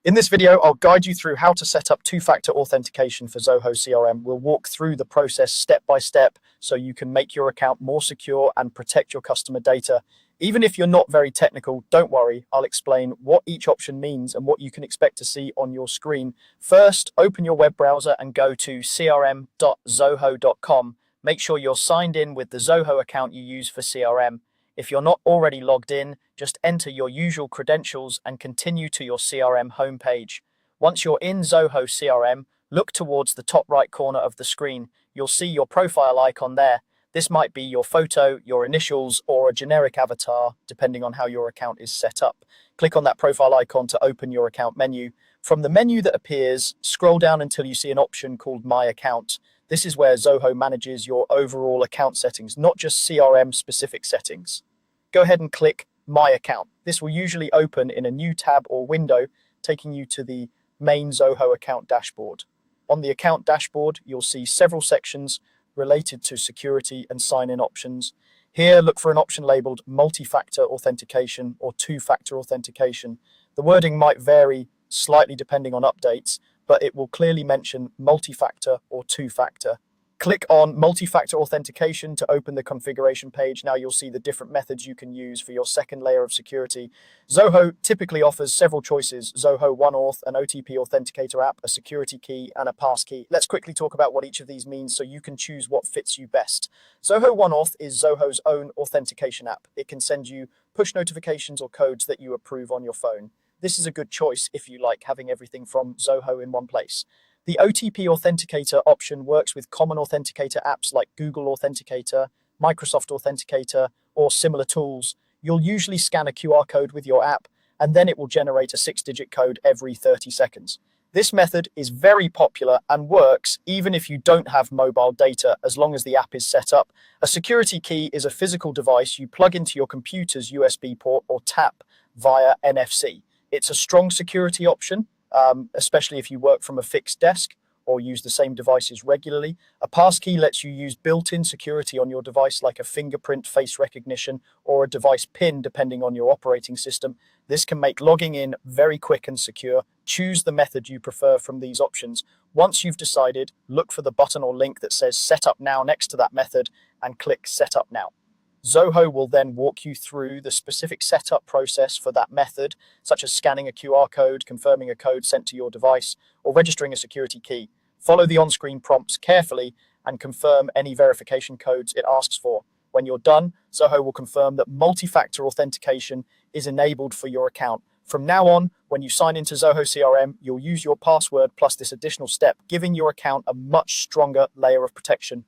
In this video, I'll guide you through how to set up two-factor authentication for Zoho CRM. We'll walk through the process step by step so you can make your account more secure and protect your customer data. Even if you're not very technical, don't worry. I'll explain what each option means and what you can expect to see on your screen. First, open your web browser and go to crm.zoho.com. Make sure you're signed in with the Zoho account you use for CRM. If you're not already logged in, just enter your usual credentials and continue to your CRM homepage. Once you're in Zoho CRM, look towards the top right corner of the screen. You'll see your profile icon there. This might be your photo, your initials, or a generic avatar, depending on how your account is set up. Click on that profile icon to open your account menu. From the menu that appears, scroll down until you see an option called My Account. This is where Zoho manages your overall account settings, not just CRM-specific settings. Go ahead and click My Account. This will usually open in a new tab or window, taking you to the main Zoho account dashboard. On the account dashboard, you'll see several sections related to security and sign-in options. Here, look for an option labeled multi-factor authentication or two-factor authentication. The wording might vary slightly depending on updates, but it will clearly mention multi-factor or two-factor. Click on multi-factor authentication to open the configuration page. Now you'll see the different methods you can use for your second layer of security. Zoho typically offers several choices: Zoho OneAuth, an OTP authenticator app, a security key, and a passkey. Let's quickly talk about what each of these means so you can choose what fits you best. Zoho OneAuth is Zoho's own authentication app. It can send you push notifications or codes that you approve on your phone. This is a good choice if you like having everything from Zoho in one place. The OTP Authenticator option works with common authenticator apps like Google Authenticator, Microsoft Authenticator, or similar tools. You'll usually scan a QR code with your app, and then it will generate a 6-digit code every 30 seconds. This method is very popular and works even if you don't have mobile data, as long as the app is set up. A security key is a physical device you plug into your computer's USB port or tap via NFC. It's a strong security option, especially if you work from a fixed desk or use the same devices regularly. A passkey lets you use built-in security on your device, like a fingerprint, face recognition, or a device PIN, depending on your operating system. This can make logging in very quick and secure. Choose the method you prefer from these options. Once you've decided, look for the button or link that says Set Up Now next to that method and click Set Up Now. Zoho will then walk you through the specific setup process for that method, such as scanning a QR code, confirming a code sent to your device, or registering a security key. Follow the on-screen prompts carefully and confirm any verification codes it asks for. When you're done, Zoho will confirm that multi-factor authentication is enabled for your account. From now on, when you sign into Zoho CRM, you'll use your password plus this additional step, giving your account a much stronger layer of protection.